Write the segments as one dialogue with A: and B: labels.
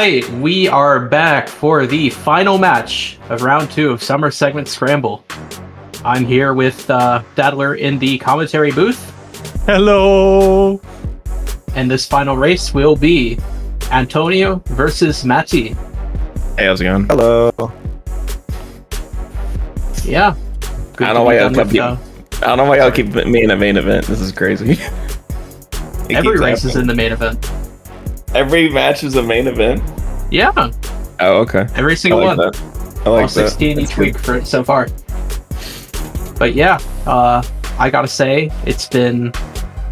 A: right, we are back for the final match of round 2 of Summer Segment Scramble. I'm here with Daddler in the commentary booth.
B: Hello!
A: And this final race will be Antonio versus Mattie.
C: Hey, how's it going?
D: Hello.
A: Yeah.
C: I don't know why y'all keep me in a main event. This is crazy.
A: Every race is in the main event.
C: Every match is a main event?
A: Yeah.
C: Oh, okay.
A: Every single one.
C: That. I like
A: all 16 each week for so far. But yeah, I gotta say, it's been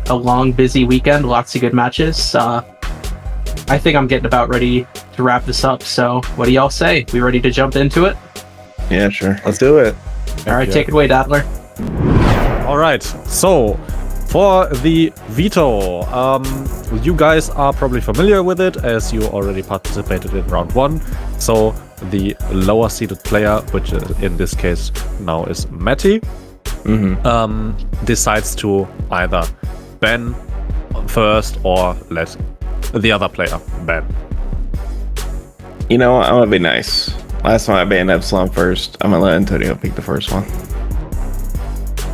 A: a long, busy weekend. Lots of good matches. I think I'm getting about ready to wrap this up. So what do y'all say? We ready to jump into it?
C: Yeah, sure.
D: Let's do it.
A: All right, take it away, Daddler.
B: Alright, so for the veto, you guys are probably familiar with it as you already participated in round 1. So the lower seeded player, which in this case now is Mattie, decides to either ban first or let the other player ban.
C: You know what? I'm gonna be nice. Last time I banned Epsilon first. I'm gonna let Antonio pick the first one.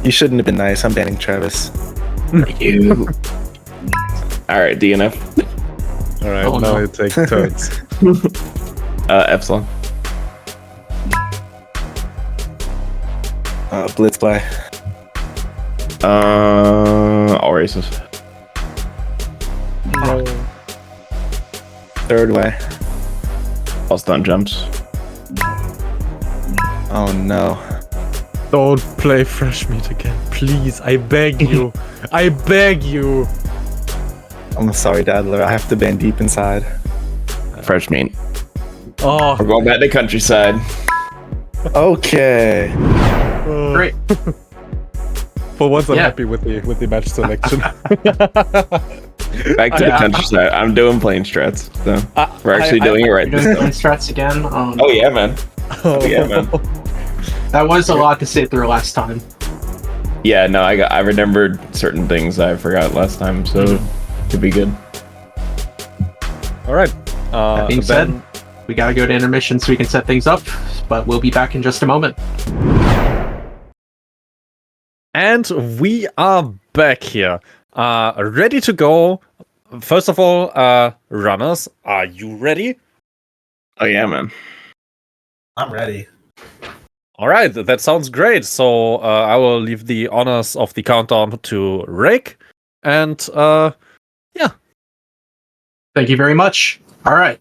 D: You shouldn't have been nice. I'm banning Travis.
C: You. Alright, DNF.
B: Alright,
A: Oh,
B: now
A: no.
B: you take turns.
C: Epsilon.
D: Blitz play.
C: All races.
B: No.
D: Third way.
C: All stun jumps.
D: Oh no.
B: Don't play fresh meat again, please. I beg you. I beg you.
D: I'm sorry, Daddler. I have to ban deep inside.
C: Fresh meat.
B: Oh,
C: We're going back to countryside.
D: Okay.
A: Great.
B: For once, I'm
A: Yeah.
B: happy with the match selection.
C: Back to the countryside. I'm doing plane strats. So we're actually doing it right
A: You're
C: this
A: doing
C: time.
A: strats again.
C: Oh yeah, man. Oh yeah, man.
A: That was a lot to sit through last time.
C: Yeah, no, I remembered certain things I forgot last time, so to be good.
B: All right.
A: That being said, we gotta go to intermission so we can set things up, but we'll be back in just a moment.
B: And we are back here, ready to go. First of all, runners, are you ready?
C: Oh yeah, man.
D: I'm ready.
B: All right, that sounds great. So I will leave the honors of the countdown to Rick, and yeah.
A: Thank you very much. All right.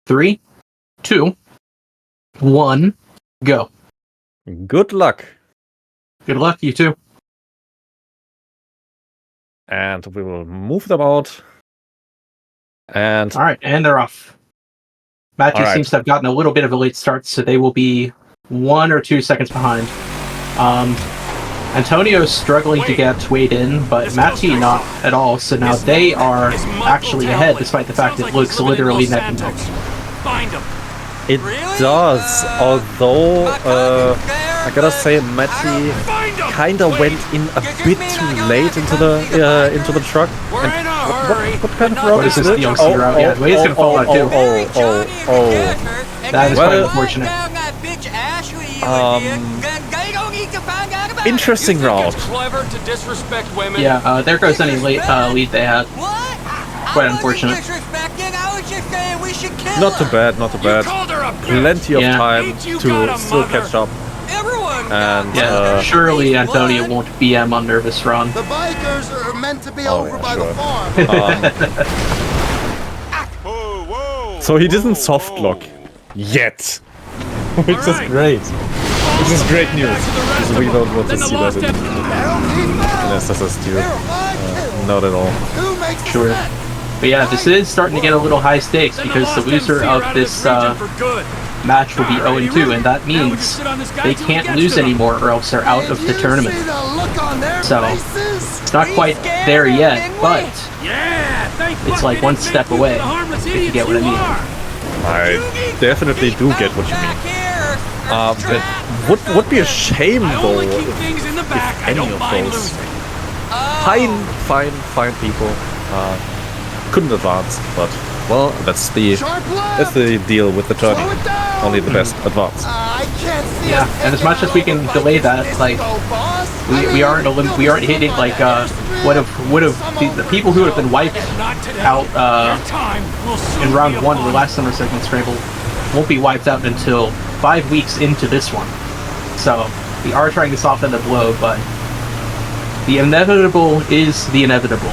A: 3, 2, 1, go.
B: Good luck.
A: Good luck, you two.
B: And we will move them out. And
A: All right, and they're off. Matthew
B: All right.
A: seems to have gotten a little bit of a late start, so they will be 1 or 2 seconds behind. Antonio's struggling to get weighed in, but Mattie not at all, so now they are actually ahead, despite the fact it looks literally neck and neck.
B: it does, although I gotta say Mattie kinda went in a bit too late into the truck. And what kind of route
A: What is this
B: it?
A: DLC route? Yeah, Wade's gonna fall out too. That is quite
B: Well,
A: unfortunate.
B: Interesting route.
A: Yeah, there goes any lead they had. Quite unfortunate.
B: Not too bad, not too bad. Plenty of
A: Yeah.
B: time to still catch up. And
A: Yeah, surely Antonio won't BM under this run.
E: The bikers are meant to be
B: Oh,
E: over
B: yeah,
E: by
B: sure.
E: the farm.
B: so he didn't soft lock yet, which is great. Which is great news. Because we don't want to see that in SSS2. Not at all.
E: Who makes the
A: Sure. But yeah, this is starting to get a little high stakes because the loser of this match will be 0-2, and that means they can't lose anymore or else they're out of the tournament.
E: See the look on their
A: So,
E: faces?
A: it's not quite there yet, but it's like one step away, if you get what I mean.
B: I definitely do get what you mean. But would be a shame though if any of those fine people couldn't advance, but Well, that's the deal with the tourney.
E: Slow it down.
B: Only the best advance.
E: I can't see
A: Yeah,
E: us
A: and as much as we can
E: anywhere.
A: delay that, like we aren't hitting like would have the people who have been wiped out in round 1 of the last Summer Segment Scramble won't be wiped out until 5 weeks into this one. So we are trying to soften the blow, but the inevitable is the inevitable.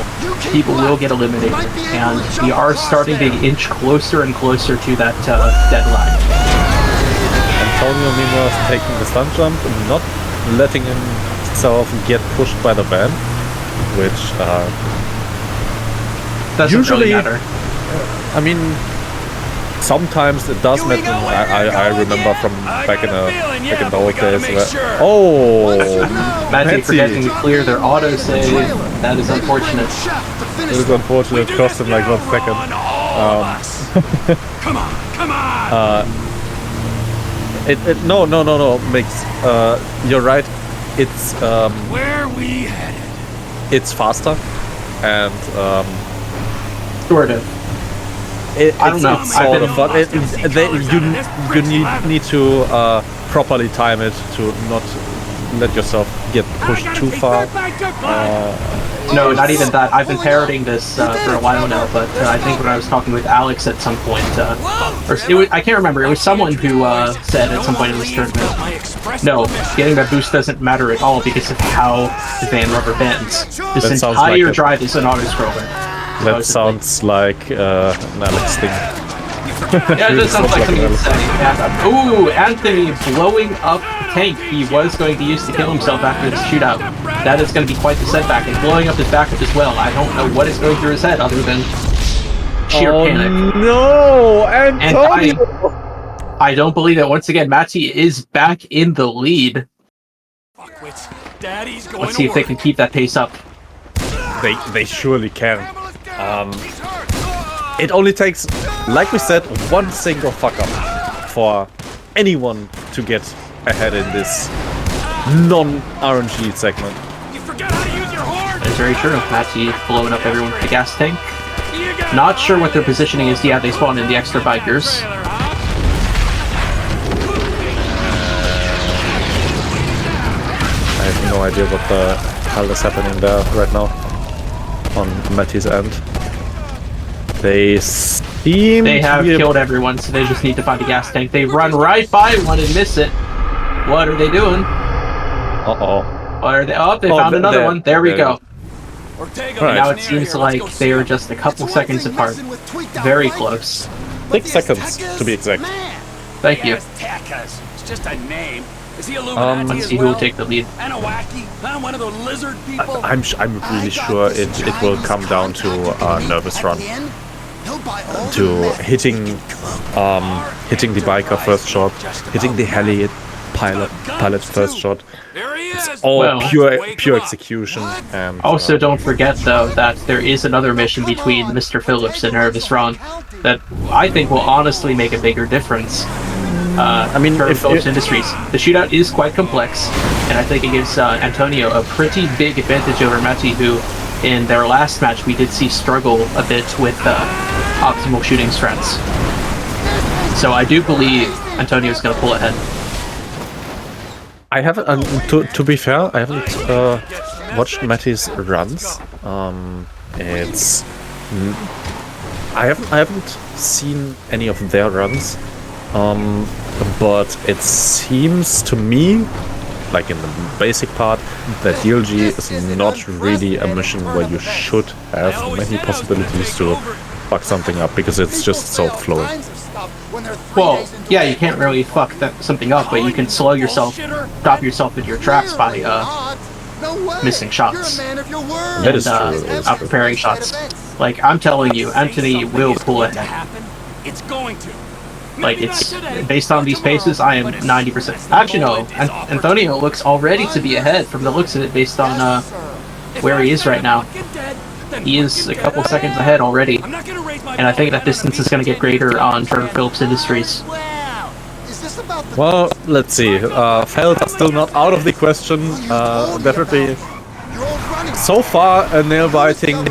A: People will get eliminated, and we are starting to inch closer and closer to that deadline.
B: Antonio meanwhile is taking the stun jump and not letting himself get pushed by the van, which
A: Doesn't
B: usually
A: really matter.
B: I mean, sometimes it does matter. I remember from back in the old days where,
A: Mattie forgetting to clear their autosave. That is unfortunate.
B: it is unfortunate. It cost him like 1 second.
E: Come on.
B: No, Mix. You're right. It's
E: Where we headed?
B: it's faster, and
A: Sort of. I don't know.
B: It's sort of fun. You need to properly time it to not let yourself get pushed too far.
A: No, not even that. I've been parroting this for a while now, but I think when I was talking with Alex at some point, I can't remember, it was someone who said at some point in this tournament, no, getting that boost doesn't matter at all because of how the van rubber bends. This entire drive is an auto-scroller.
B: That sounds like an Alex thing.
A: Yeah, it does sound like something to say. Ooh, Anthony blowing up tank he was going to use to kill himself after this shootout. That is going to be quite the setback, and blowing up his backup as well. I don't know what is going through his head other than sheer panic.
B: No,
A: And I don't believe that once again Mattie is back in the lead. Let's see if they can keep that pace up.
B: They surely can. It only takes, like we said, one single fuck up for anyone to get ahead in this non-RNG segment.
A: That's very true. Mattie blowing up everyone with the gas tank. Not sure what their positioning is. Yeah, they spawned in the extra bikers.
B: I have no idea what the hell is happening there right now on Mattie's end. They seem
A: They have killed everyone, so they just need to find a gas tank. They run right by one and miss it. What are they doing?
B: Uh-oh.
A: What are they? Oh, they found another one. There we go.
B: Right.
A: Now it seems like they are just a couple seconds apart. Very close.
B: 6 seconds, to be exact.
A: Thank you.
E: It's just a name. Is he
A: Let's see who will take the lead.
E: One of the lizard people.
B: I'm really sure it will come down to nervous run, to hitting the biker first shot, hitting the heli pilot first shot. It's all pure execution. And
A: Also, don't forget though that there is another mission between Mr. Phillips and Nervous Ron that I think will honestly make a bigger difference. I mean, for Phillips Industries, the shootout is quite complex, and I think it gives Antonio a pretty big advantage over Mattie, who in their last match we did see struggle a bit with optimal shooting strats. So I do believe Antonio's going to pull ahead.
B: I haven't, to be fair, I haven't watched Mattie's runs. I haven't seen any of their runs. But it seems to me, like in the basic part, that DLG is not really a mission where you should have many possibilities to fuck something up, because it's just so flowing.
A: Well, yeah, you can't really fuck something up, but you can slow yourself, stop yourself in your tracks by missing shots.
B: That is true.
A: Out preparing shots. Like, I'm telling you, Anthony will pull ahead.
E: It's going to.
A: Like, it's based on these paces, I am 90%. Actually, no, Anthonio looks already to be ahead from the looks of it based on where he is right now. He is a couple seconds ahead already, and I think that distance is going to get greater on Trevor Phillips Industries.
B: Well, let's see. Fails are still not out of the question. Definitely, so far, a nail-biting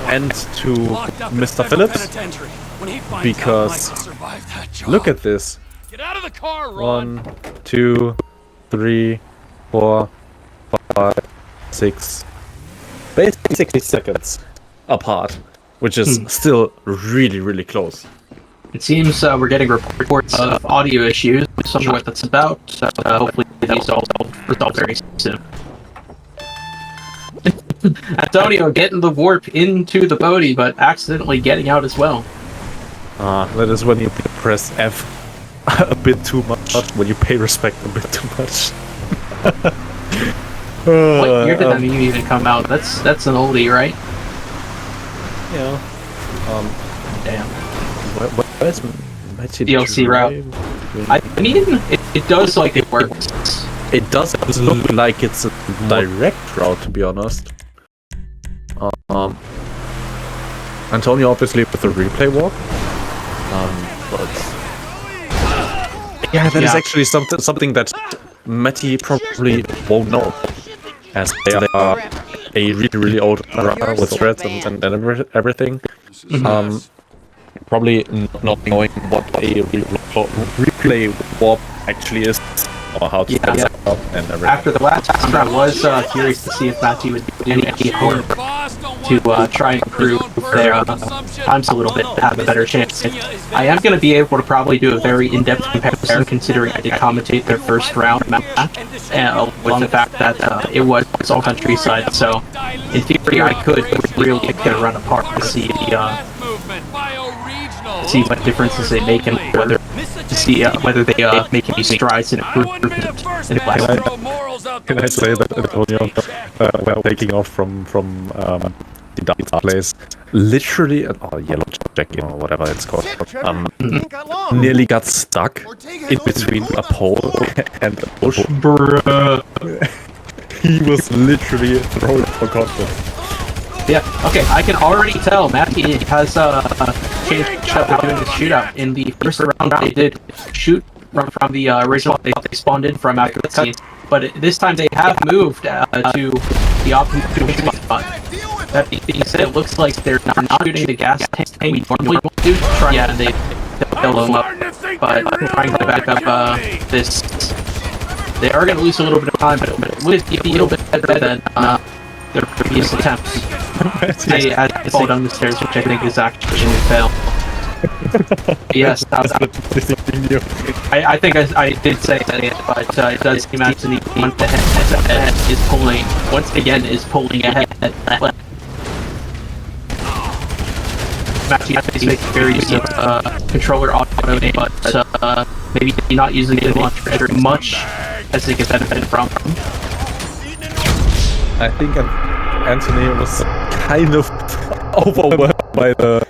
B: and to
E: Locked up in
B: Mr.
E: federal
B: Phillips,
E: penitentiary. When he finds
B: because
E: out Michael survived that job.
B: look at this.
E: Get out of the car, Ron.
B: 1, 2, 3, 4, 5, 6, basically 60 seconds apart, which is still really, really close.
A: It seems we're getting reports of audio issues. I'm not sure what that's about. Hopefully these all resolve very soon. Antonio getting the warp into the Bodhi, but accidentally getting out as well.
B: That is when you press F a bit too much, when you pay respect a bit too much.
A: What year did that meme even come out? That's an oldie, right?
B: Yeah.
A: Damn.
B: Where's Mattie
A: DLC route. I mean, it does like it works.
B: It does look like it's a direct route, to be honest. Antonio obviously with the replay walk. But yeah, that is actually something that Mattie probably won't know, as they are a really old runner with threads and everything. Probably not knowing what a replay warp actually is, or how to set it up and everything.
A: After the last round, I was curious to see if Mattie would do any homework to try and improve their times a little bit to have a better chance. I am going to be able to probably do a very in-depth comparison, considering I did commentate their first round match, with the fact that it was all countryside, so in theory I could really pick their run apart to see what differences they make and whether they make any strides in improvement in the last.
B: Can I say that Antonio, while taking off from the dance place, literally, yellow jacket or whatever it's called, nearly got stuck in between a pole and a bush. He was literally thrown for content.
A: Yeah, okay, I can already tell Mattie has changed up to doing the shootout. In the first round, they did shoot from the original they spawned in from after the cutscene, but this time they have moved to the optimal spot. That being said, it looks like they're not shooting the gas tank we normally do. Yeah, they fill them up, but trying to back up this. They are going to lose a little bit of time, but it would be a little bit better than their previous attempts. They had to fall down the stairs, which I think is actually a fail. Yes, I think I did say that, but it does seem Anthony is pulling, once again, is pulling ahead. Mattie is making very use of controller auto, but maybe not using it much as they get benefited from.
B: I think Anthony was kind of overwhelmed by the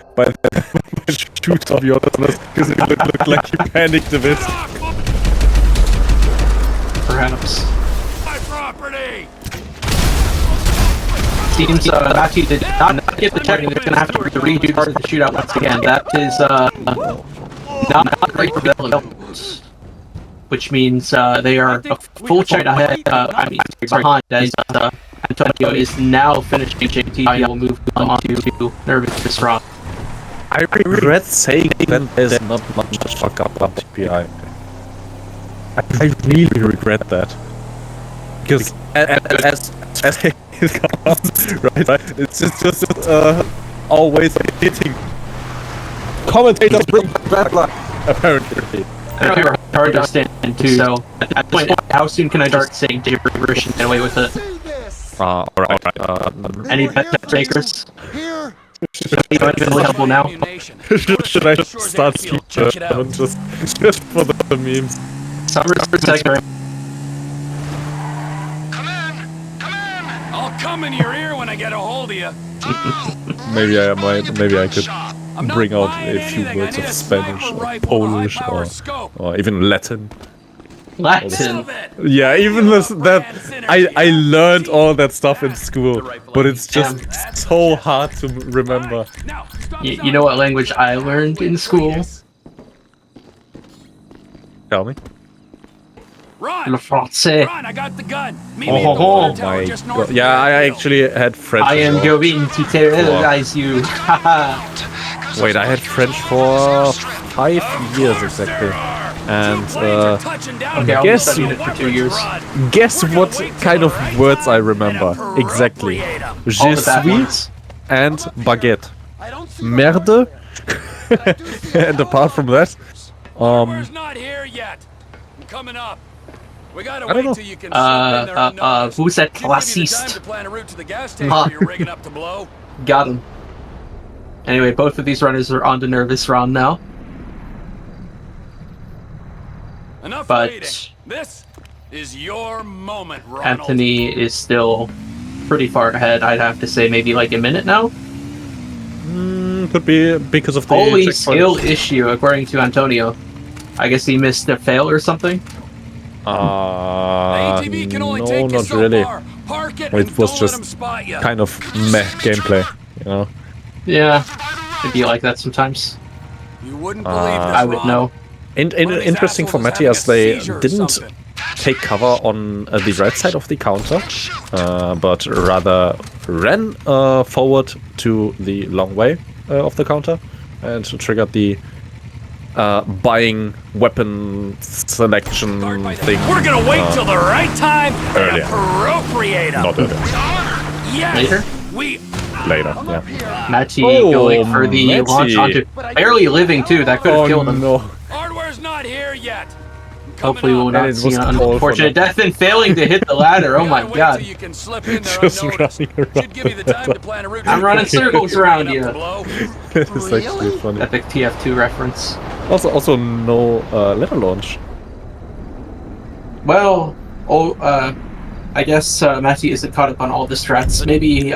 B: shoot, to be honest, because it looked like he panicked a bit.
A: Perhaps.
E: My property.
A: Seems Mattie did not get the check, and they're going to have to redo part of the shootout once again. That is not great for development, which means they are a full check ahead. Behind, as Antonio is now finishing JT. I will move on to Nervous Rock.
B: I regret saying that there's not much to fuck up on TPI. I really regret that. Because as it comes, right? It's just always hitting. Commentators bring bad luck, apparently.
A: They're hard to understand too, so at this point, how soon can I start saying gibberish and get away with it?
B: Alright.
A: Any pet takers? Really helpful now.
B: Should I start speaking German just for the memes?
A: Summer's segment.
E: I'll come in your ear when I get a hold of you.
B: Maybe I could bring out a few words of Spanish or Polish or even Latin.
A: Latin.
B: Yeah, even that I learned all that stuff in school, but it's just so hard to remember.
A: You know what language I learned in school?
B: Tell me.
E: Run!
A: Le Français.
E: Run! I got the gun. Meet
A: Oh,
E: me at the
A: oh,
E: water
B: Oh
E: tower
B: my
E: just north
B: god.
E: of
B: Yeah, I
E: Red Hill.
B: actually had French.
A: I am
B: as well.
A: going to terrorize you. Haha.
B: Wait, I had French for 5 years exactly. And
A: Okay, I'll be
B: Guess-
A: studying it for 2 years.
B: guess what kind of words I remember exactly?
A: All
B: Je
A: the bad
B: suis
A: ones.
B: and baguette. Merde. And apart from that,
E: Hardware's not here yet. I'm coming up. We gotta
B: I don't
E: wait
B: know.
E: till you can slip in there unnoticed.
A: Vous êtes
E: Should give you the time
A: classiste.
E: to plan a route to the gas station you're rigging up to blow.
A: Got him. Anyway, both of these runners are on the nervous round now.
E: Enough
A: But-
E: waiting. This is your moment, Ronald.
A: Anthony is still pretty far ahead. I'd have to say maybe like a minute now.
B: could be because of the
A: Holy
B: checkpoint.
A: skill issue, according to Antonio. I guess he missed a fail or something.
E: The ATV can only
B: no,
E: take you
B: not
E: so
B: really.
E: far. Park it
B: It
E: and
B: was
E: don't let
B: just
E: them spot you.
B: Kind of meh gameplay, you know.
A: Yeah, it'd be like that sometimes.
E: You wouldn't believe this,
A: I would
E: Ron.
A: know.
E: One of these
B: Interesting for
E: assholes is
B: Mattie
E: having
B: as
E: a
B: they
E: seizure or
B: didn't
E: something.
B: take cover on the right side of the counter, but rather ran forward to the long way of the counter and triggered the buying weapon selection thing.
E: We're gonna wait till the right time
B: earlier.
E: and appropriate them.
B: Not earlier,
E: Yes,
A: Later?
E: we.
B: later. Yeah.
A: Mattie
B: Oh,
A: going for the
B: Mattie.
A: launch onto barely living too. That could have killed him.
B: no!
E: Hardware's not here yet.
A: Hopefully, we will
B: And
A: not
B: it
A: see
B: was
A: an
B: cold for
A: unfortunate
B: them.
A: death and failing to hit the ladder. Oh my
E: Gotta wait
A: god!
E: till you can slip in there
B: Just
E: unnoticed.
B: running around
E: Should give you the time to plan a route.
A: I'm running circles around you.
B: It's actually funny.
A: Epic TF2 reference.
B: Also no ladder launch.
A: Well, I guess Mattie isn't caught up on all the strats. Maybe if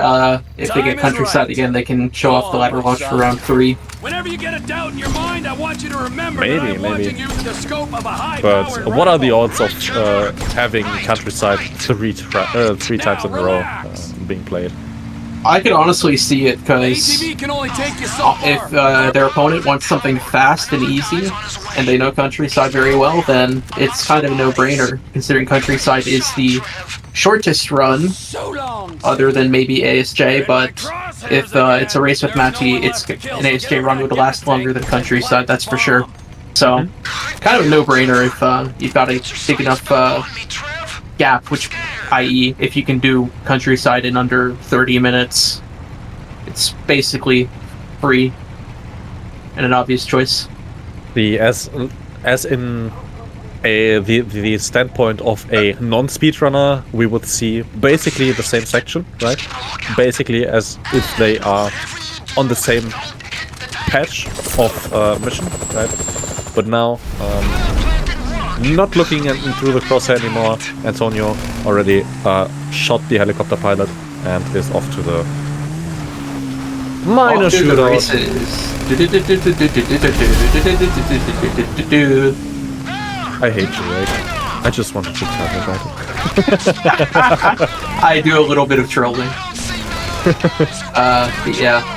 A: they
E: Time
A: get
E: is
A: countryside
E: right.
A: again, they can show off the ladder
E: Oh,
A: launch for
E: son.
A: round 3.
E: Whenever you get a doubt in your mind, I want you to remember
B: Maybe,
E: that I'm
B: maybe.
E: watching you through the scope of a
B: But
E: high-powered
B: what are the
E: rifle.
B: odds of having countryside three times in a row being played?
A: I could honestly see it because
E: ATV can only take you so far.
A: if their opponent wants something fast and easy, and they know countryside very well, then it's kind of a no-brainer, considering countryside is the shortest run,
E: So long.
A: other than maybe ASJ, but if it's a race with Mattie, it's an ASJ run would last longer than countryside, that's for sure. So, kind of a no-brainer if you've got a big enough gap, which, i.e., if you can do countryside in under 30 minutes, it's basically free and an obvious choice.
B: As in the standpoint of a non-speedrunner, we would see basically the same section, right? Basically as if they are on the same patch of mission, right? But now, not looking into the crosshair anymore, Antonio already shot the helicopter pilot and is off to the minor
A: Off to the
B: shootout.
A: races.
B: I hate you, right? I just wanted to tell you about it.
A: I do a little bit of trolling. But yeah.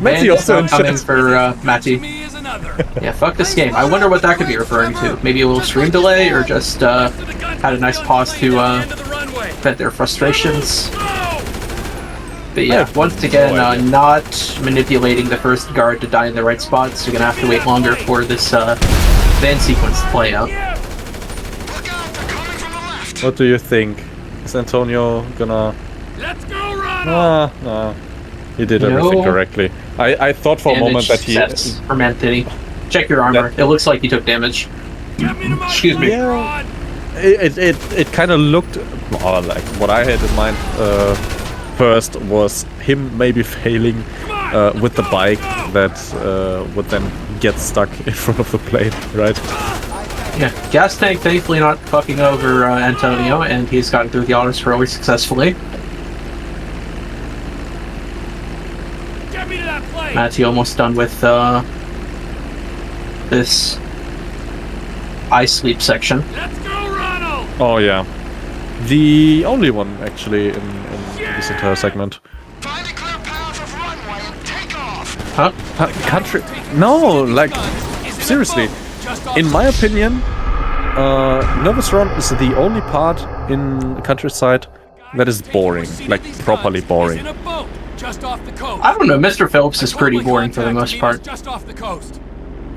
B: Mattie
A: And
B: also
A: I'm
B: in
A: coming
B: chat.
A: for Mattie.
E: Me is another.
A: Yeah, fuck this game. I wonder what that could be referring to. Maybe a little stream delay, or just had a nice pause to vent their frustrations. But yeah, once again, not manipulating the first guard to die in the right spot, so you're gonna have to wait longer for this van sequence to play out.
B: What do you think? Is Antonio gonna...
E: Let's go, Ronald.
B: Nah. He did everything
A: No.
B: correctly. I thought for a moment that he...
A: Sets for Mattie. Check your armor. It looks like he took damage.
E: Get me to my
A: Excuse me.
E: plane, Ron.
B: It kind of looked... like what I had in mind first was him maybe failing with the bike that would then get stuck in front of the plane, right?
A: Yeah, gas tank thankfully not fucking over Antonio, and he's gotten through the auto scroller successfully.
E: Get me to that plane.
A: Mattie almost done with this eye sleep section.
E: Let's go, Ronald.
B: Oh yeah. The only one actually in this entire segment.
F: Find a clear path of runway and take off.
B: Country... No, like... Seriously. In my opinion, Nervous Run is the only part in Countryside that is boring, like properly boring.
E: In a boat just off the coast.
A: I don't know, Mr. Phillips is pretty boring for the most part.
E: Just off the coast.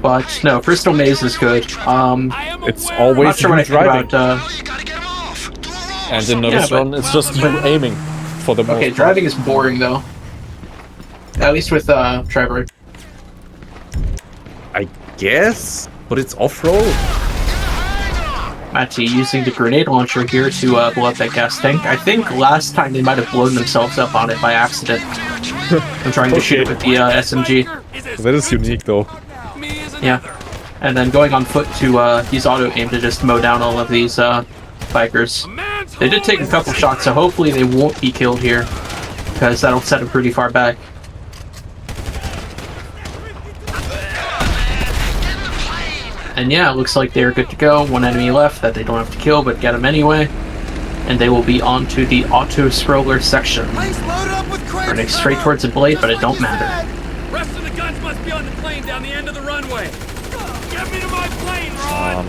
A: But no, Crystal Maze is good.
B: It's
A: I'm
B: always
A: not sure what I
B: you
A: think
B: driving.
A: about,
F: You gotta get him off. Do a roll.
B: And in Nervous
A: Yeah, but-
B: Run, it's just you aiming for the most
A: okay,
B: part.
A: driving is boring though. At least with Trevor.
B: I guess, but it's off-road.
A: Mattie using the grenade launcher here to blow up that gas tank. I think last time they might have blown themselves up on it by accident. I'm trying to shoot it with the SMG.
B: That is unique, though.
A: Yeah. And then going on foot to use auto aim to just mow down all of these bikers. They did take a couple shots, so hopefully they won't be killed here, because that'll set them pretty far back. And yeah, it looks like they're good to go. One enemy left that they don't have to kill, but get them anyway. And they will be on to the auto-scroller section. Running straight towards the blade, but it don't matter.
E: Rest of the guns must be on the plane down the end of the runway. Get me to my plane, Ron.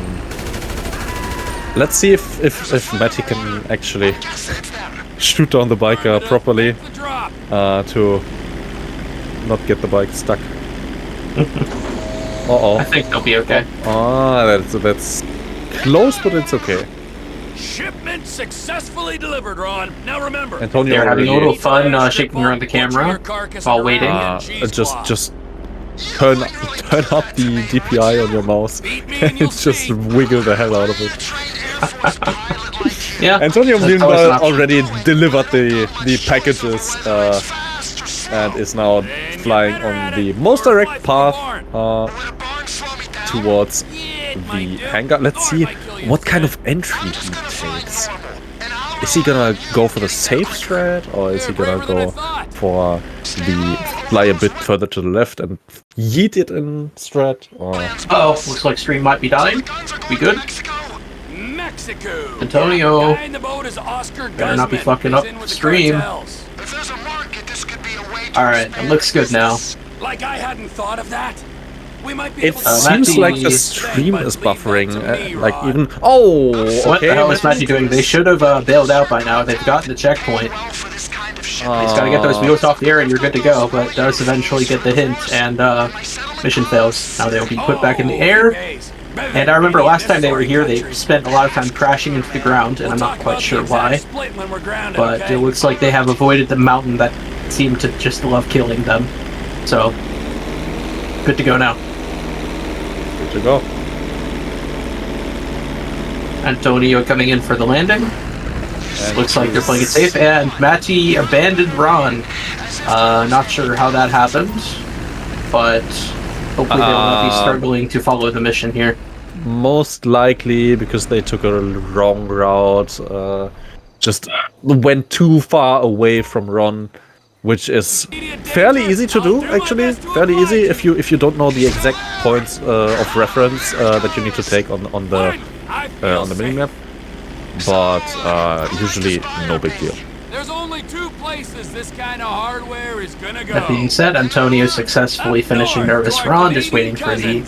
B: Let's see if Mattie can actually shoot down the biker properly
E: The drop.
B: to not get the bike stuck.
A: I
B: Uh-oh.
A: think they'll be okay.
B: Ah, that's close, but it's okay.
E: Shipment successfully delivered, Ron. Now remember.
B: Antonio
A: They're having a
B: already
A: little fun shaking around the camera while waiting.
B: just turn up the DPI on your mouse and just wiggle the hell out of it.
A: Yeah.
B: Antonio
A: that's always an
B: meanwhile
A: option.
B: already delivered the packages and is now flying on the most direct path towards the hangar. Let's see what kind of entry he takes. Is he gonna go for the safe strat, or is he gonna go for the fly a bit further to the left and yeet it in strat? Or
A: Oh, looks like stream might be dying. We good?
E: Mexico.
A: Antonio.
E: Guy in the boat is Oscar
A: Better not be
E: Guzman.
A: fucking
E: He's
A: up
E: in with
A: the
E: the
A: stream.
E: cartels.
F: If there's a market, this could be a way to
A: Alright, it looks good now.
E: Like I hadn't thought of that. We might be
B: it
E: able to
B: seems
A: Mattie-
B: like the stream is buffering. Like
E: Ron.
B: even oh,
A: What
B: okay.
A: the hell is Mattie doing? They should have bailed out by now. They've gotten the checkpoint.
F: for this kind of shit.
A: He's gotta get those wheels off the air and you're good to go, but does eventually get the hint and mission fails. Now they'll be put back in the air. And I remember last time they were here, they spent a lot of time crashing into the ground, and I'm not quite sure why. But it looks like they have avoided the mountain that seemed to just love killing them. So, good to go now.
B: Good to go.
A: Antonio coming in for the landing.
B: And
A: Looks like they're playing it safe, and Mattie abandoned Ron. Not sure how that happened, but hopefully they will not be struggling to follow the mission here.
B: Most likely because they took a wrong route, just went too far away from Ron, which is fairly easy to do, actually. Fairly easy if you don't know the exact points of reference that you need to take on the minimap. But usually no big deal.
E: There's only two places this kind of hardware is gonna go.
A: That being said, Antonio successfully finishing Nervous Ron, just waiting for the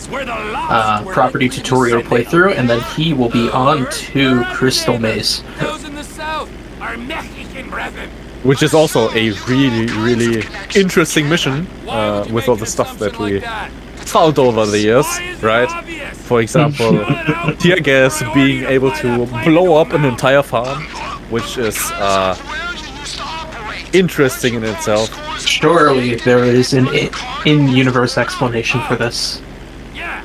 A: property tutorial playthrough, and then he will be on to Crystal Maze.
E: Those in the south are Mexican brethren.
B: Which is also a really interesting mission with all the stuff that we found over the years, right? For example, tear gas being able to blow up an entire farm, which is interesting in itself.
A: Surely there is an in-universe explanation for this.
E: Yeah,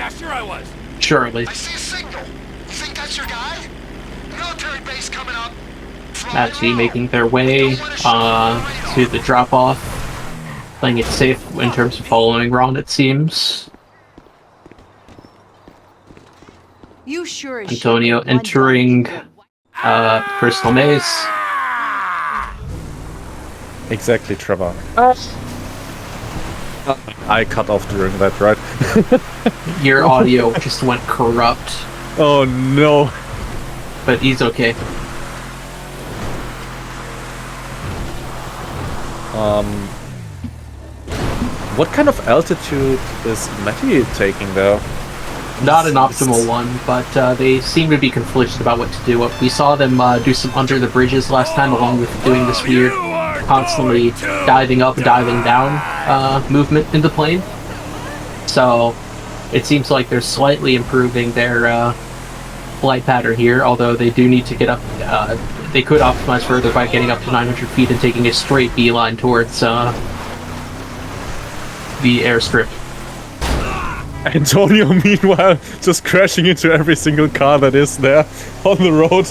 E: sure I was.
A: Surely.
F: I see a signal. Think that's your guy? Military base coming up.
A: Mattie making their way to the drop-off. Playing it safe in terms of following Ron, it seems.
G: You sure as
A: Antonio
G: shit one
A: entering
G: dog
A: Crystal Maze.
B: Exactly, Trevor. I cut off during that, right?
A: Your audio just went corrupt,
B: Oh no.
A: but he's okay.
B: What kind of altitude is Mattie taking there?
A: Not an optimal one, but they seem to be conflicted about what to do. We saw them do some under the bridges last time, along with doing this weird, constantly diving up, diving down movement in the plane. So it seems like they're slightly improving their flight pattern here, although they do need to get up. They could optimize further by getting up to 900 feet and taking a straight beeline towards the airstrip.
B: Antonio, meanwhile, just crashing into every single car that is there on the road.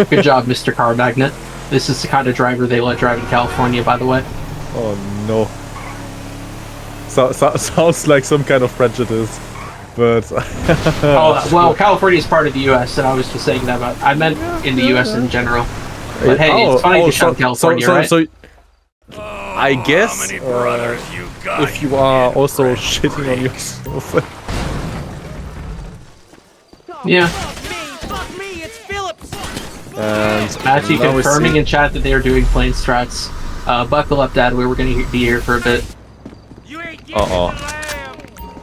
A: Good job, Mr. Car Magnet. This is the kind of driver they let drive in California, by the way.
B: Oh no. Sounds like some kind of prejudice, but...
A: Oh, well, California is part of the U.S., and I was just saying that about... I meant in the U.S. in general. But hey, it's funny to shout California, right?
B: I guess if you are also shitting on yourself.
A: Yeah.
E: Fuck me, it's Phillips.
B: And
A: Mattie
B: now we
A: confirming
B: see-
A: in chat that they are doing plane strats. Buckle up, Dad. We were going to be here for a bit.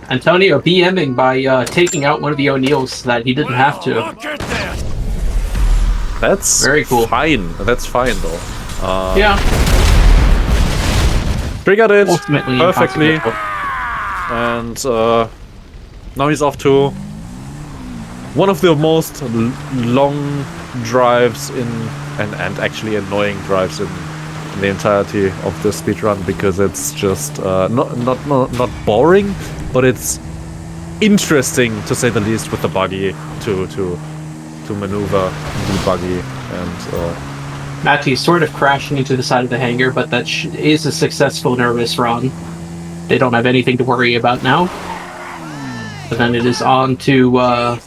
A: Antonio BMing by taking out one of the O'Neills so that he didn't have to.
E: Look at this.
B: That's
A: Very cool.
B: Fine. That's fine though.
A: Yeah.
B: Triggered it
A: Ultimately
B: perfectly,
A: inconsequential.
B: and now he's off to one of the most long drives in and actually annoying drives in the entirety of the speedrun, because it's just not boring, but it's interesting to say the least with the buggy to maneuver the buggy. And
A: Mattie's sort of crashing into the side of the hangar, but that is a successful nervous run. They don't have anything to worry about now. But then it is on to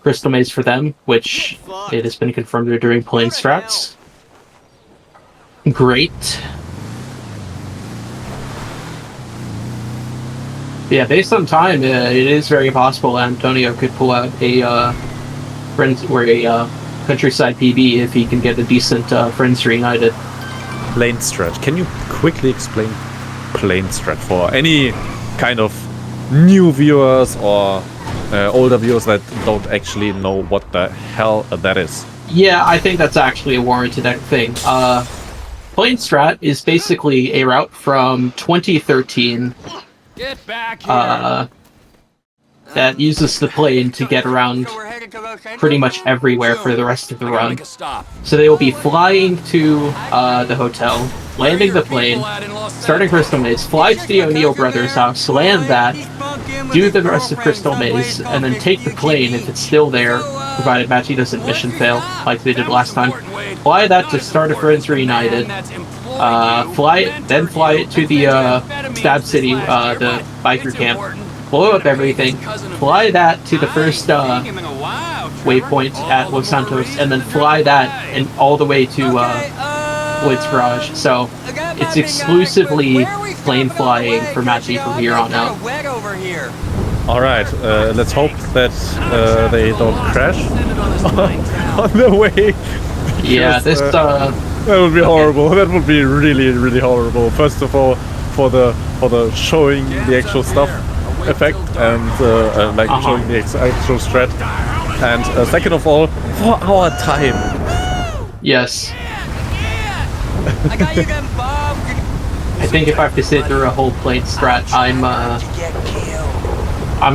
A: Crystal Maze for them, which it has been confirmed they're doing plane strats. Great. Yeah, based on time, it is very possible Antonio could pull out a countryside PB if he can get a decent Friends Reunited.
B: plane strat. Can you quickly explain plane strat for any kind of new viewers or older viewers that don't actually know what the hell that is?
A: Yeah, I think that's actually a warranted thing. Plane strat is basically a route from 2013
E: Get back here.
A: that uses the plane to get around pretty much everywhere for the rest of the run. So they will be flying to the hotel, landing the plane, starting Crystal Maze, fly to the O'Neill brothers' house, land that, do the rest of Crystal Maze, and then take the plane if it's still there, provided Mattie doesn't mission fail like they did last time. Fly that to start a Friends Reunited. Fly it to the Stab City, the biker camp. Blow up everything. Fly that to the first waypoint at Los Santos, and then fly that and all the way to Blitz Garage. So it's exclusively plane flying for Mattie from here on out.
B: Alright, let's hope that they don't crash on the way.
A: Yeah, this
B: That would be horrible. That would be really, really horrible. First of all, for the showing the actual stuff effect and showing the actual strat, and second of all, for our time.
A: Yes.
E: I got you them, Bob.
A: I think if I have to sit through a whole plane strat, I'm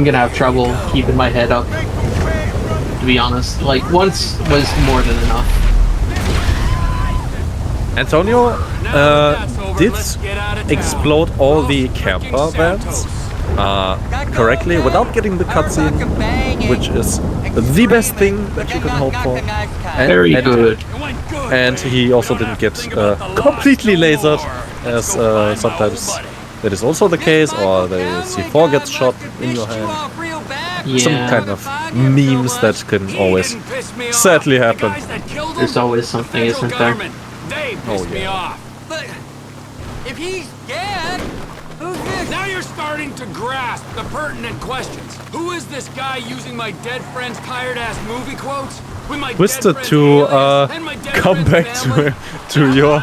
A: gonna have trouble keeping my head up. To be honest, like once was more than enough.
B: Antonio did explode all the camper vents correctly without getting the cutscene, which is the best thing that you can hope for.
A: Very good.
B: And he also didn't get completely lasered, as sometimes that is also the case, or the C4 gets shot in your hand.
A: Yeah.
B: Some kind of memes that can always sadly happen.
A: There's always something, isn't there?
B: Oh yeah.
E: But if he's dead, who's this? Now you're starting to grasp the pertinent questions. Who is this guy using my dead friend's tired-ass movie quotes? With my
B: Twisted
E: dead
B: to
E: friend's and my dead
B: come
E: friend's
B: back
E: family?
B: to your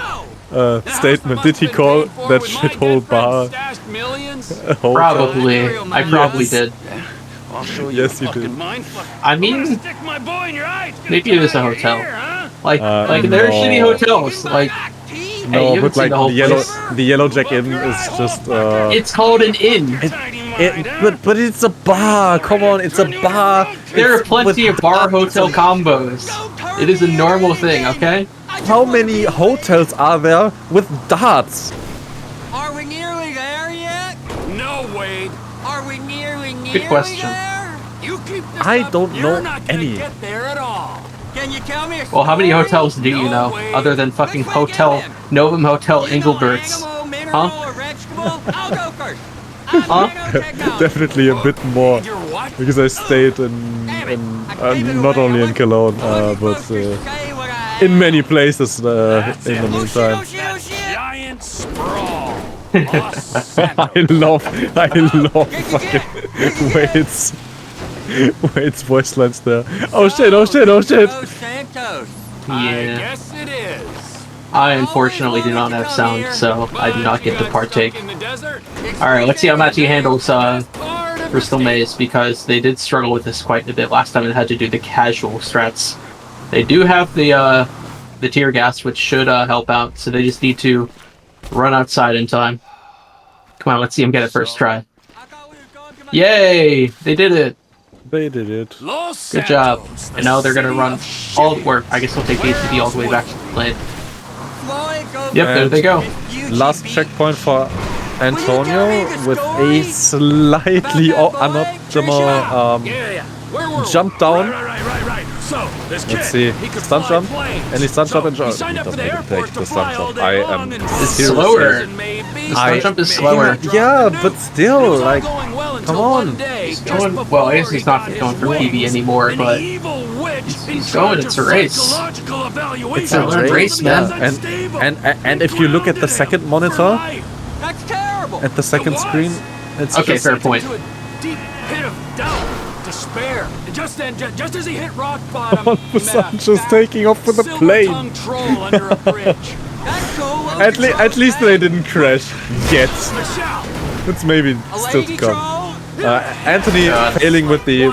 E: The house
B: statement.
E: must
B: Did he
E: have been
B: call
E: paid for
B: that
E: with my
B: shithole
E: dead friend's
B: bar
E: stashed millions?
B: a hotel?
A: Probably. I probably
B: Yes.
A: did.
E: show
B: Yes,
E: you
B: you did.
A: I mean,
E: Stick my boy in your eye.
A: maybe it is a hotel. Like they're
B: no.
A: shitty hotels. Like,
B: No,
A: hey, you haven't
B: but
A: seen
B: like
A: the whole
B: the yellow Jack Inn is just.
A: it's called an inn.
B: But it's a bar. Come on, it's a bar.
A: There are
B: It's
A: plenty
B: with
A: of bar
B: darts
A: hotel
B: and-
A: combos. It is a normal thing, okay?
B: How many hotels are there with darts?
H: Are we nearly there yet?
E: No, Wade.
H: Are we nearly
A: question.
H: there?
E: You keep this
B: I
E: up,
B: don't know
E: you're not gonna
B: any.
E: get there at all.
H: Can you tell me a
A: Well, how many
H: story?
A: hotels do you know other than fucking
H: Which way
A: Hotel
H: going?
A: Novum Hotel
H: You know,
A: Ingleberts?
H: animal, mineral,
A: Huh?
H: or vegetable? I'll go first.
A: Huh?
B: Definitely a bit more,
E: You're what?
B: because I stayed in not only in Cologne, but in many places in the meantime.
E: Giant sprawl. Los Santos.
B: I love fucking Wade's voice lines there. Oh shit!
H: Los Santos.
E: I
A: Yeah.
E: guess it is.
A: I unfortunately do not have sound, so I do not get to partake.
E: In the desert,
A: Alright, let's see how Mattie handles
E: part of the
A: Bristol
E: state.
A: Maze, because they did struggle with this quite a bit last time. They had to do the casual strats. They do have the tear gas, which should help out, so they just need to run outside in time. Come on, let's see them get it first try. Yay! They did it!
B: They did it.
E: Los
A: Good job.
E: Santos,
A: And now they're gonna
E: the
A: run
E: city
A: all,
E: of
A: or I guess they'll take the ATV all the way back to the plane. Yep,
B: And
A: there they go.
B: Last checkpoint for Antonio with a slightly unoptimal
E: Yeah. Where were we?
B: jump down.
E: Right. So, this kid,
B: Let's see.
E: he could
B: Stunt
E: fly
B: jump?
E: planes.
B: Any stunt jump and
E: So, he
B: jump?
E: signed
B: He
E: up for
B: doesn't
E: the
B: even
E: airport
B: take
E: to
B: the
E: fly
B: stunt
E: all
B: jump.
E: day
B: I
E: long
B: am
E: and
A: It's
B: seriously-
A: slower.
E: maybe.
A: The stunt jump is slower.
B: Yeah, but still, like, come on.
A: He's going, well, I guess he's not going for PB anymore, but he's going, it's a race.
B: It's
A: a race, man.
B: And if you look at the second monitor,
H: That's terrible.
B: at the second screen, it's
A: Okay,
B: just
A: fair point.
E: Into a deep pit of doubt, despair. And just then, just as he hit rock bottom,
B: all of a sudden just taking off with a plane.
E: silver-tongued troll under a bridge.
H: That's cool.
B: At least they didn't crash yet.
E: Michelle,
B: It's maybe
H: A
B: still
H: lady
B: to come.
H: troll?
B: Anthony failing with the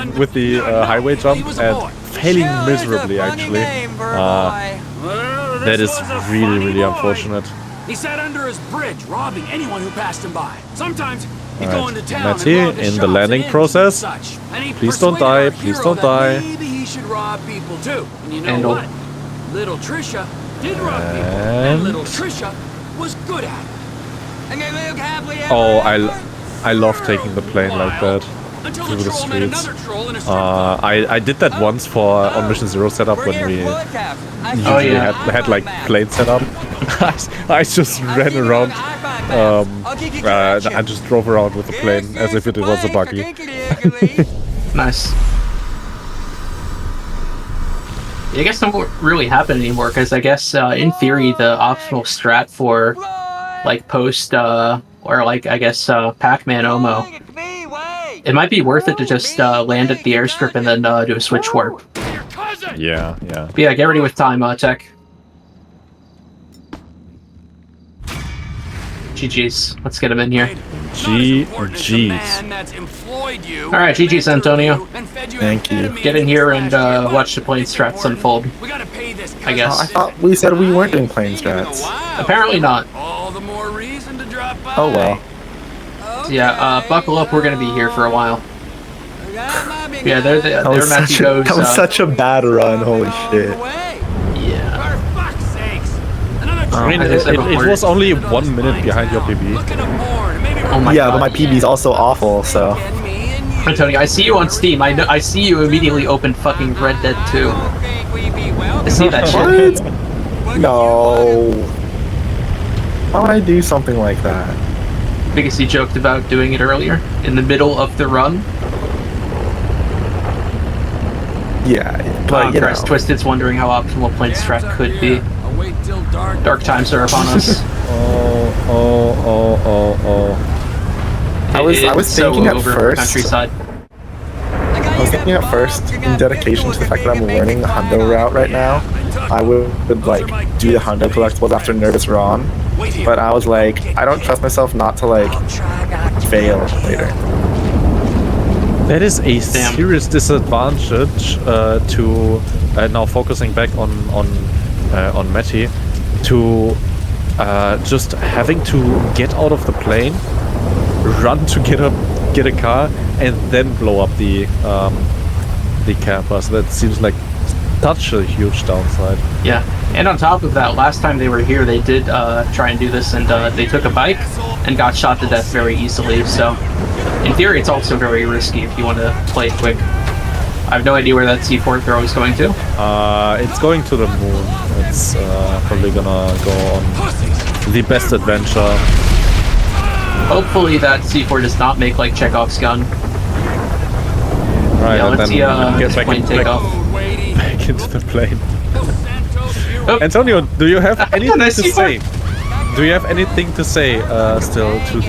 B: highway jump
E: He was a
B: and
E: boy.
B: failing
H: Shell is a
B: miserably
H: funny
B: actually.
H: name for a
B: Uh,
H: boy.
B: That is really unfortunate.
E: He sat under his bridge, robbing anyone who passed him by. Sometimes he'd go
B: Alright,
E: into town
B: Mattie,
E: and rob the
B: in the
E: shops
B: landing
E: and
B: process.
E: such. And he
B: Please don't
E: persuaded
B: die,
E: our
B: please
E: hero
B: don't
E: that
B: die.
E: Maybe he should rob people too. And you know
A: And
E: what? Little Trisha did rob people,
B: And-
E: and little Trisha was good at it.
H: And they live happily ever
B: Oh,
H: after.
B: I love taking the plane like that.
E: Until
B: through
E: the
B: the
E: troll met
B: streets.
E: another troll in a strip club.
B: I did that once for on Mission Zero setup
H: Bring
B: when
H: your
B: we
H: bullet caps. I
B: usually
A: Oh, yeah.
B: had like plane setup. I just ran around. I just drove around with the plane as if it was a buggy.
A: Nice. I guess that won't really happen anymore, because I guess in theory the optional strat for like post or like I guess Pac-Man Omo, it might be worth it to just land at the airstrip and then do a switch warp.
E: Your cousin!
B: Yeah.
A: But yeah, get ready with time, Tech. GG's. Let's get him in here.
B: GG's.
A: Alright, GG's, Antonio.
D: Thank you.
A: Get in here and watch the plane strats unfold.
E: We gotta pay this
A: I guess.
D: I thought we said we weren't doing plane strats.
A: Apparently not.
E: All the more reason to drop by.
D: Oh well.
A: Yeah, buckle up, we're gonna be here for a while. Yeah,
D: That
A: there
D: was,
A: Mattie
D: such a,
A: goes.
D: that was such a bad run. Holy shit.
A: Yeah.
E: For fuck's sakes. Another
B: I mean,
A: I just
B: it
A: never
B: was only 1 minute behind your PB.
E: Look at him more, and maybe
A: Oh my
D: Yeah,
A: god.
D: but my PB is also awful. So
A: Antonio, I see you on Steam. I see you immediately open fucking Red Dead 2. I see that shit.
D: what? No. Why would I do something like that?
A: Because he joked about doing it earlier in the middle of the run.
D: Yeah, but you know.
A: Christ, Twisted's wondering how optimal plane strat could be.
E: I'll wait till dark.
A: Dark times are upon us.
D: I was
A: It's so
D: thinking at
A: over
D: first.
A: countryside.
D: I was thinking at first, in dedication to the fact that I'm learning the hundo route right now, I would like do the hundo collectibles after Nervous Ron. But I was like, I don't trust myself not to like fail later.
B: That is a serious disadvantage to now focusing back on Mattie, to just having to get out of the plane, run to get a car, and then blow up the camper. So that seems like such a huge downside.
A: Yeah, and on top of that, last time they were here, they did try and do this, and they took a bike and got shot to death very easily. So, in theory, it's also very risky if you want to play it quick. I have no idea where that C4 throw is going to.
B: It's going to the moon. It's probably gonna go on the best adventure.
A: Hopefully that C4 does not make like Chekhov's gun.
B: Right,
A: Yeah,
B: and
A: let's
B: then
A: see
B: get back,
A: plane take off.
B: back into the plane.
A: Oh.
B: Antonio, do you have anything
A: Nice
B: to
A: C4.
B: say? Do you have anything to say still to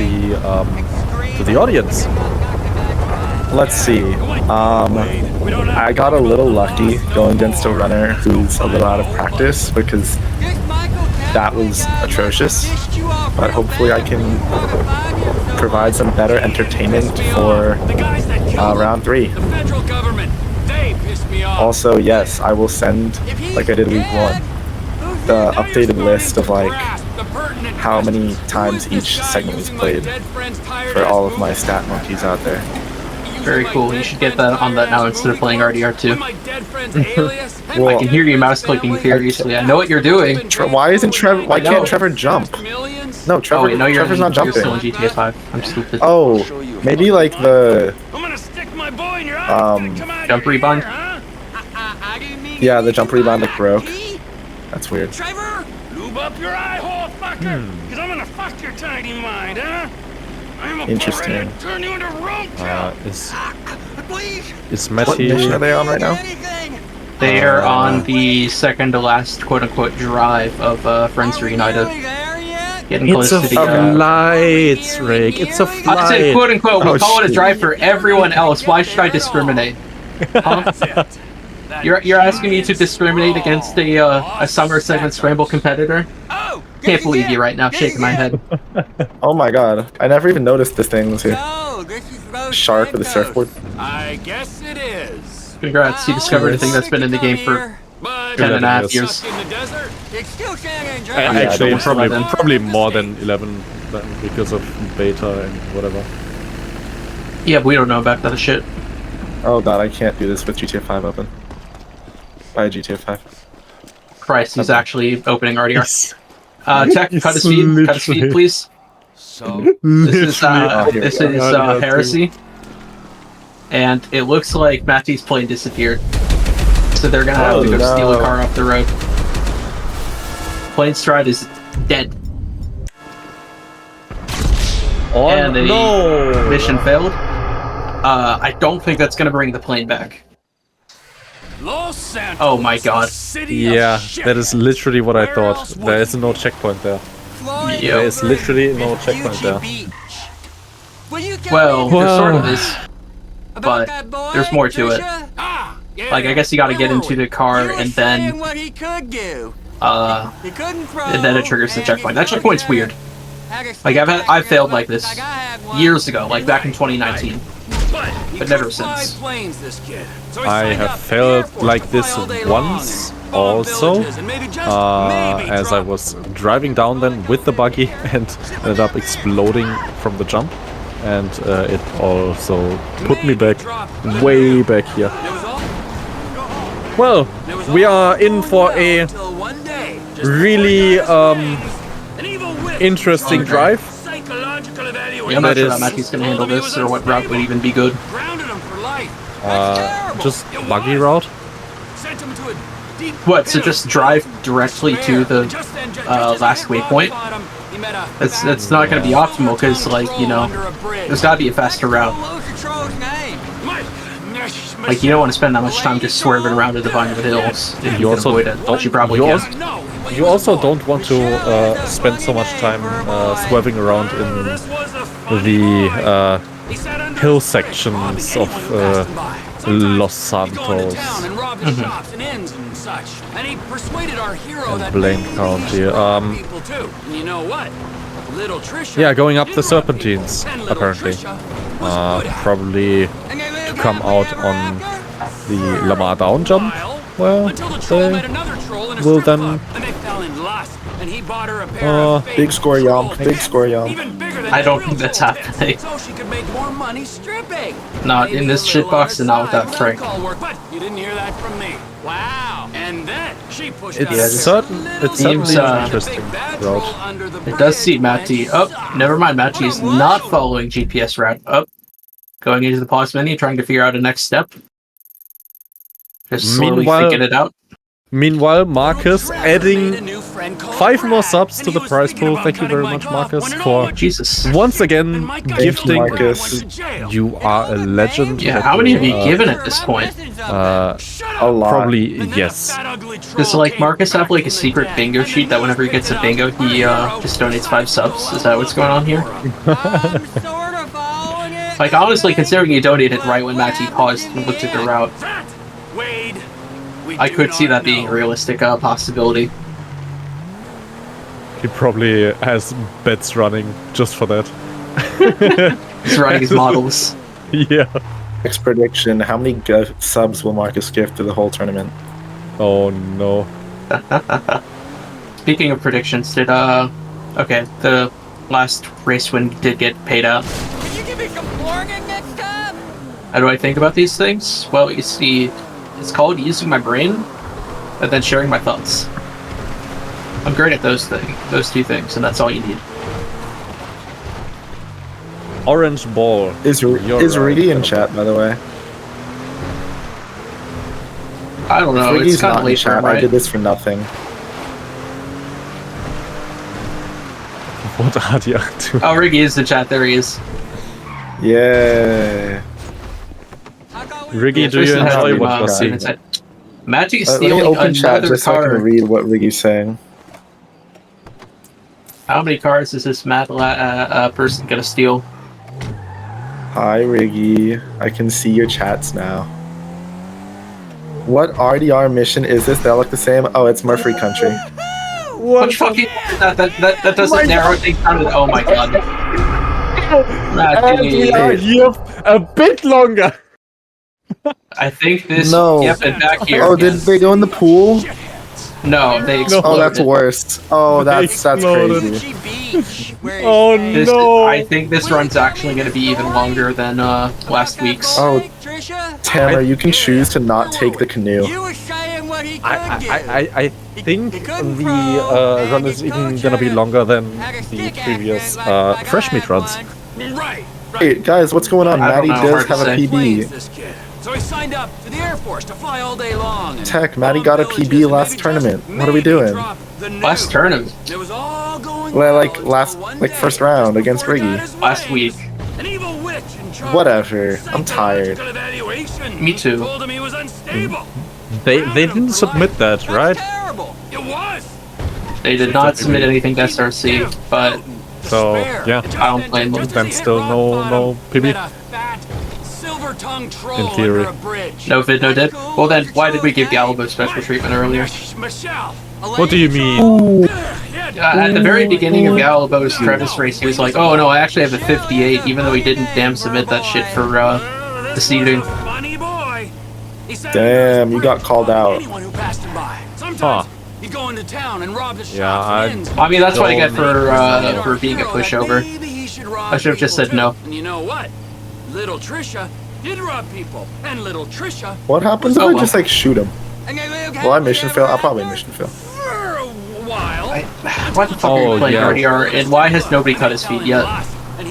B: the audience?
D: Let's see. I got a little lucky going against a runner who's a little out of practice because that was atrocious. But hopefully I can provide some better entertainment for round 3. Also, yes, I will send, like I did week 1, the updated list of like how many times each segment was played for all of my stat monkeys out there.
A: Very cool. You should get that on that now instead of playing RDR2.
D: Well,
A: I can hear you mouse clicking furiously. I know what you're doing.
D: Why isn't Trevor? Why can't Trevor jump? No, Trevor.
A: Oh wait, no,
D: Trevor's not
A: you're still in
D: jumping.
A: GTA 5. I'm stupid.
D: Oh, maybe like the
A: Jump rebound?
D: yeah, the jump rebound like broke. That's weird.
E: Trevor, lube up your eye hole, fucker, because I'm gonna fuck your tiny mind, huh? I'm a
D: Interesting.
E: turn you into rope job.
B: Is
D: What
B: Mattie?
D: mission are they on right now?
A: They are on the second to last quote-unquote drive of Friends Reunited. Getting close
B: It's a
A: to the
B: flight, Rick. It's a
A: I said
B: flight.
A: quote-unquote, we
D: Oh,
A: call it a
D: shit.
A: drive for everyone else. Why should I discriminate? Huh? You're asking me to discriminate against a summer segment scramble competitor? Can't believe you right now, shaking my head.
D: Oh my god, I never even noticed this thing was here.
H: No, this is Los
D: Shark with a
H: Santos.
D: surfboard.
E: I guess it is.
A: Congrats, you discovered a thing that's been in the game for
E: But
A: 10.5
B: Yes.
A: years.
E: stuck in the desert.
H: It's still San Andreas.
B: Actually,
A: almost
B: probably
A: 11.
B: probably more than 11 then because of beta and whatever.
A: Yeah, but we don't know about that shit.
D: Oh god, I can't do this with GTA 5 open. Buy GTA 5.
A: Christ, he's actually opening RDR. Tech,
B: It's
A: cut his feed,
B: literally-
A: please.
E: So
A: This is
D: Oh, here we
A: this
D: go.
A: is heresy, and it looks like Mattie's plane disappeared. So they're gonna have to go
D: Oh,
A: steal a
D: no.
A: car off the road. Plane stride is dead,
B: Oh
A: and the
B: no!
A: mission failed. I don't think that's gonna bring the plane back.
E: Los Santos,
A: Oh my god.
E: city
B: Yeah,
E: of shit.
B: that is literally what I
E: Where
B: thought.
E: else would
B: There is no checkpoint there.
H: Florida.
A: Yeah.
B: There is literally no checkpoint there.
H: Beach. Will you tell
A: Well,
H: me
A: there sort of is,
H: about
A: but
H: that boy,
A: there's more to it.
H: Trisha?
E: Ah, yeah.
A: Like, I guess you gotta get into the car
H: You were
A: and
H: saying
A: then,
H: what he could do.
A: and
H: He couldn't throw,
A: then it triggers the
H: and
A: checkpoint.
H: he
A: That checkpoint's
H: couldn't,
A: weird.
H: had a
A: Like, I've failed like this
H: like I had one.
A: years ago, like back in 2019.
E: He
A: but never
E: could fly
A: since.
E: planes, this kid. So he
B: I
E: signed
B: have
E: up for the
B: failed
E: Air Force
B: like
E: to
B: this
E: fly all day long
B: once
E: and bomb
B: also,
E: villages and maybe just maybe
B: as I
E: drop
B: was driving down then with the buggy and ended up exploding from the jump, and it also put me back, way back here.
E: It was all-
B: Well,
E: it was
B: we
E: all
B: are in
E: going
B: for
E: well
B: a
E: until one day, just
B: really,
E: before he died, an evil witch
B: interesting
A: Okay.
B: drive.
E: psychological evaluation.
A: Yeah, I'm not
B: That
A: sure
B: is-
A: how Mattie's gonna handle this or what route would even be good.
E: Grounded him for life.
B: Just
E: It
B: buggy
E: was.
B: route.
E: Sent him to a deep
A: What, so
E: pit
A: just
E: of
A: drive directly to the
E: Just then, just as
A: last
E: he hit rock
A: waypoint?
E: bottom, he met a
A: That's not gonna be optimal, because, like, you know, there's gotta be a faster route. Like, you don't want to spend that much time just swerving around to the Vine of the Hills if
B: You
A: you can
B: also
A: avoid it, which you probably
B: you
A: can.
B: also- You also don't want to spend so much time swerving around in the hill sections of Los Santos and Blaine County.
E: You know what? Little Trisha
B: Yeah, going up the serpentines, apparently. Probably to come out on the Lamar down jump. Well,
E: Until the troll met
B: they
E: another troll in a
B: will
E: strip
B: then.
E: club, and they fell in lust, and he bought her a pair of fake
D: Big score,
E: troll
D: Yum. Big
E: tits,
D: score, Yum.
E: even bigger than
A: I don't
E: real
A: think that's
E: troll tits,
A: happening.
E: so she could make more money stripping.
A: Not
E: Maybe
A: in this
E: a little on
A: shitbox
E: her
A: and not with
E: side
A: that Frank.
E: call work, but you didn't hear that from me. Wow. And then she pushed
B: It's
E: out
A: Yeah,
E: a
B: certain.
E: little
B: It's certainly
A: Seems,
B: an interesting
E: big bad
B: route.
E: troll under the
A: It does
E: bridge
A: see Mattie.
E: went
A: Oh, never mind. Mattie is not following GPS route. Oh, going into the pause menu, trying to figure out a next step. Just slowly
B: Meanwhile-
A: thinking it out.
B: Meanwhile, Marcus adding 5 more subs to the prize pool. Thank you very much, Marcus, for
A: Jesus.
B: once again gifting.
D: Marcus.
B: You are a legend.
A: Yeah,
B: that
A: how many have you
B: uh,
A: given at this point?
B: Uh,
D: A lot.
B: probably yes.
A: Does like Marcus have like a secret bingo sheet that whenever he gets a bingo, he just donates 5 subs? Is that what's going on here?
H: I'm sort of following it.
A: Like honestly, considering you donated right when Mattie paused and looked at the route,
E: Wade, we
A: I
E: do
A: could see
E: not
A: that being a
E: know.
A: realistic possibility.
B: He probably has bets running just for that.
A: He's running his models.
B: Yeah.
D: Next prediction. How many subs will Marcus gift to the whole tournament?
B: Oh no.
A: Speaking of predictions, did okay, the last race win did get paid out.
H: Can you give me some warning next time?
A: How do I think about these things? Well, you see, it's called using my brain and then sharing my thoughts. I'm great at those two things, and that's all you need.
B: Orange ball.
D: Is
B: You're
D: Reedy in
B: right.
D: chat, by the way?
A: I don't know,
D: Reedy's
A: it's kind
D: not
A: of
D: in
A: late for
D: chat.
A: him,
D: I
A: right?
D: did this for nothing.
B: What are you up to?
A: Oh, Riggy is in chat, there he is.
D: Yeah.
B: Riggy, do
A: Tristan
B: you
A: has
B: enjoy
A: him,
B: what you're
A: sitting
B: seeing?
A: inside. Mattie is
D: Let me
A: stealing
D: open chat
A: another
D: just so I
A: car.
D: can read what Riggy's saying.
A: How many cars is this mad person gonna steal?
D: Hi, Riggy. I can see your chats now. What RDR mission is this? They all look the same. Oh, it's Murphy Country.
A: What fucking that doesn't narrow things down to oh my god.
B: And we are
A: Mattie.
B: here a bit longer.
A: I think this
D: No.
A: yep, and back here.
D: Oh, did they go in the pool?
A: No, they
D: Oh,
A: exploded.
D: that's worse. Oh, that's
B: Exploded.
D: crazy.
H: Beach, where he
B: Oh
H: stays.
B: no.
A: I think this run's actually going to be even longer than last week's.
D: Oh,
H: Trisha,
D: Tamara, you can choose to not take the canoe.
H: you were saying what he could
B: I think the run is even gonna be longer than the previous fresh meat runs.
E: Right.
D: Hey, guys, what's going on?
A: I don't
D: Maddie
A: know,
D: does
A: hard to
D: have a
A: say.
D: PB.
E: This kid. So he signed up to the Air Force to fly all day long. and
D: Tech, Mattie
E: bomb
D: got a
E: villages
D: PB
E: and
D: last
E: maybe
D: tournament.
E: just
D: What are we
E: maybe
D: doing?
E: drop the
A: Last
E: nuke.
A: tournament.
E: It was all going
D: Well,
E: well
D: like,
E: until
D: last-
E: one
D: like,
E: day,
D: first round
E: just
D: against
E: before he got
D: Riggy.
E: his
A: Last
E: way,
A: week.
E: An evil witch in charge
D: Whatever.
E: sent
D: I'm
E: an
D: tired.
E: electrical evaluation.
A: Me too.
E: Told him he was unstable.
B: They
E: Grounded him
B: didn't
E: for
B: submit
E: life.
B: that,
E: That's
B: right?
E: terrible. It was.
A: They did not submit anything to SRC, but
B: So, yeah.
A: I don't blame them.
B: Then still no PB.
E: Silver-tongued troll
B: In theory.
E: under a bridge.
A: no vid, no did. Well then, why did we give Gallibo special treatment earlier?
E: Michelle.
B: What do you mean?
A: At the very beginning of Gallibo's Travis race, he was like, oh no, I actually have a 58, even though he didn't damn submit that shit for the seeding.
E: Funny boy. He said
D: Damn, you got called out.
E: anyone who passed him by. Sometimes
B: Huh.
E: he'd go into town and rob the shops.
B: Yeah,
E: and inns.
A: I mean, that's what I get
B: Don't-
A: for being a pushover.
E: Maybe he should rob
A: I should have just
E: people
A: said no.
E: too. And you know what? Little Trisha did rob people, and little Trisha
D: What happens if
A: Oh,
D: I
A: well.
D: just, like, shoot him?
H: And they live
D: Will I mission fail? I'll probably mission fail.
E: for a while.
A: Why the fuck are
B: Oh,
A: you playing
B: yeah.
A: RDR, and why has nobody cut his feet yet?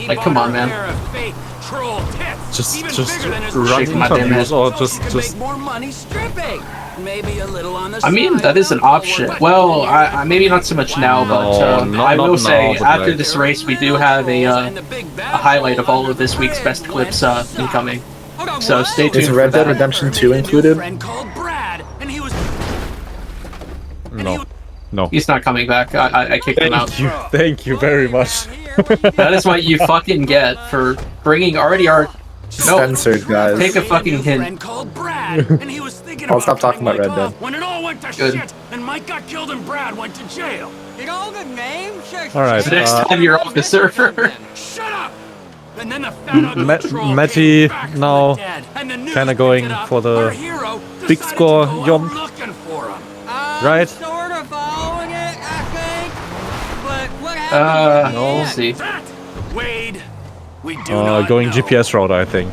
A: Like, come on, man.
B: Just
A: Shaking
B: run
A: my damn
B: interviews
A: head.
B: or just
E: make more money stripping. Maybe a little on the
A: I mean,
E: side.
A: that is an option. Well, I maybe not so much now, but
B: No,
A: I
B: not
A: will say,
B: now, but
A: after
B: like-
A: this race, we do have a highlight of all of this week's best clips incoming. So stay tuned
D: Is
A: for
D: Red Dead
A: that.
D: Redemption 2 included?
B: no. No.
A: He's not coming back. I kicked him out.
B: Thank you very much.
A: That is what you fucking get for bringing RDR. No,
D: Censored, guys.
A: take a fucking hint.
D: I'll stop talking about Red Dead.
E: When it all went to
A: Good.
E: shit, and Mike got killed and Brad went to jail.
H: You know the name?
B: All right.
A: Next time you're off the server.
E: Shut up! And then the fat ugly troll
B: Mattie
E: came back from
B: now
E: the dead, and the news
B: kinda
E: picked
B: going
E: it up.
B: for the
E: Our hero
B: big
E: decided
B: score,
E: to go out
B: Yom.
E: looking for him.
B: Right?
H: Sort of following it, I think. But what happened?
A: We'll see.
E: That, Wade, we do not
B: Going
E: know.
B: GPS route, I think.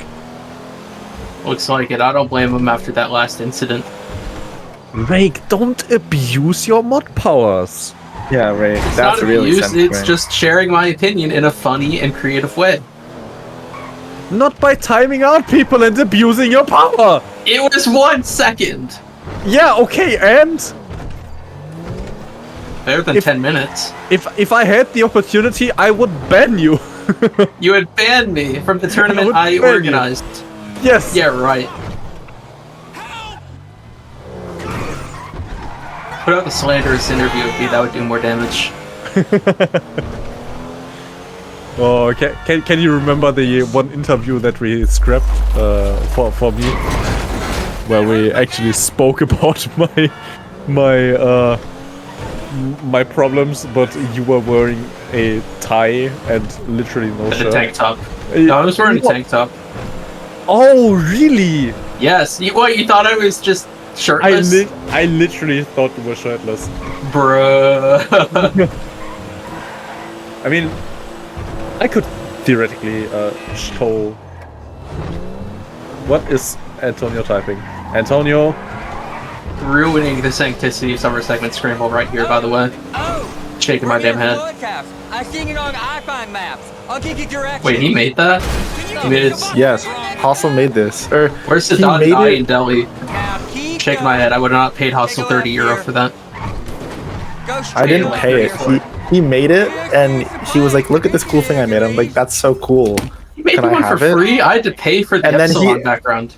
A: Looks like it. I don't blame him after that last incident.
B: Rake, don't abuse your mod powers.
D: Yeah, right.
A: It's
D: That's
A: not
D: really
A: abuse,
D: sensitive.
A: it's just sharing my opinion in a funny and creative way.
B: Not by timing out people and abusing your power.
A: It was 1 second!
B: Yeah, okay, and
A: Better than 10 minutes.
B: if I had the opportunity, I would ban you.
A: You had banned me from the tournament
B: would
A: I
B: ban you.
A: organized.
B: Yes.
A: Yeah, right. Put out the slanderous interview with me, that would do more damage.
B: Oh, can you remember the one interview that we scrapped for me, where we actually spoke about my problems, but you were wearing a tie and literally no
A: A
B: shirt.
A: tank top. No, I was wearing a tank top.
B: Oh, really?
A: Yes, you thought I was just shirtless?
B: I literally thought you were shirtless.
A: Bruh.
B: I mean, I could theoretically show. What is Antonio typing? Antonio.
A: Ruining the sanctity of Summer Segment Scramble right here, by the way.
H: Oh,
A: Shaking my damn head.
H: I seen it on iPhone maps. I'll give you directions.
A: Wait, he made that? He made it.
D: Yes, Hustle made this. Or
A: Where's the
D: he
A: dot
D: made
A: I
D: it-
A: in Delhi?
H: Now keep
A: Shake my
H: going.
A: head. I would have not paid Hustle
H: Take a left
A: €30
H: here.
A: for that.
H: Go
D: I didn't
H: straight
D: pay it.
H: away.
D: He made it, and he was like, "Look at this cool thing I made." I'm like, "That's so cool."
A: You made
D: Can
A: me
D: I
A: one
D: have
A: for
D: it?
A: free? I had to pay for the
D: And then he-
A: Epsilon background.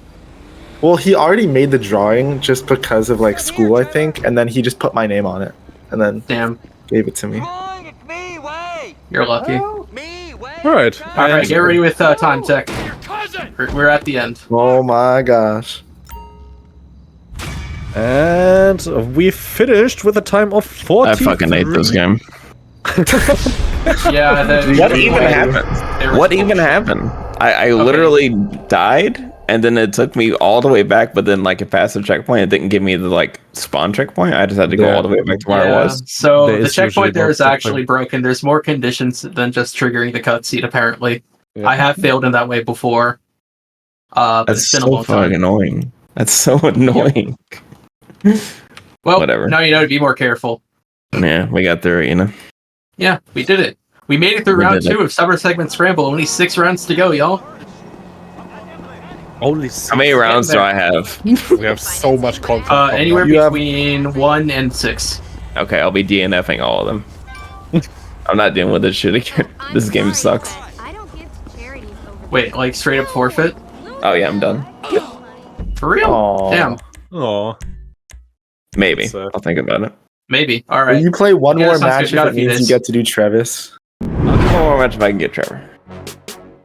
D: Well, he already made the drawing just because of like school, I think, and then he just put my name on it, and then
A: Damn,
D: gave it to me.
H: Come on, it's me, Wade.
A: you're lucky.
H: Me, Wade.
B: All right.
A: Alright, get ready with time tech.
E: Your cousin!
A: We're at the end.
D: Oh my gosh!
B: And we finished with a time of 40.
C: I fucking hate this game.
A: Yeah,
C: What even happened? What even happened? I literally died, and then it took me all the way back, but then like a passive checkpoint, it didn't give me the like spawn checkpoint. I just had to go
D: Yeah.
C: all the way back to where I was.
A: So
B: There
A: the
B: is usually
A: checkpoint there
B: no
A: is actually
B: checkpoint.
A: broken. There's more conditions than just triggering the cutscene, apparently.
B: Yeah.
A: I have failed in that way before. But
C: That's
A: it's been a
C: so
A: long
C: fucking
A: time.
C: annoying. That's so annoying.
A: Well,
C: Whatever.
A: now you know to be more careful.
C: Yeah, we got through it, you know.
A: Yeah, we did it. We made it through
C: We
A: round
C: did it.
A: 2 of Summer Segment Scramble. Only 6 rounds to go, y'all.
B: Only
C: How many rounds do I have?
B: we have so much content.
A: Anywhere
D: You have-
A: between 1 and 6.
C: Okay, I'll be DNFing all of them. I'm not dealing with this shit again. This game sucks.
G: I don't give to charities over
A: Wait, like straight up forfeit?
C: Oh yeah, I'm done.
A: For real?
D: Aw.
A: Damn.
B: Oh,
C: Maybe.
B: So-
C: I'll think about it.
A: Maybe.
D: When
A: Alright.
D: you play one
A: Yeah,
D: more
A: sounds good.
D: match,
A: You got
D: if
A: a
D: it
A: few
D: means
A: days.
D: you get to do Travis.
C: I'll do one more match if I can get Trevor.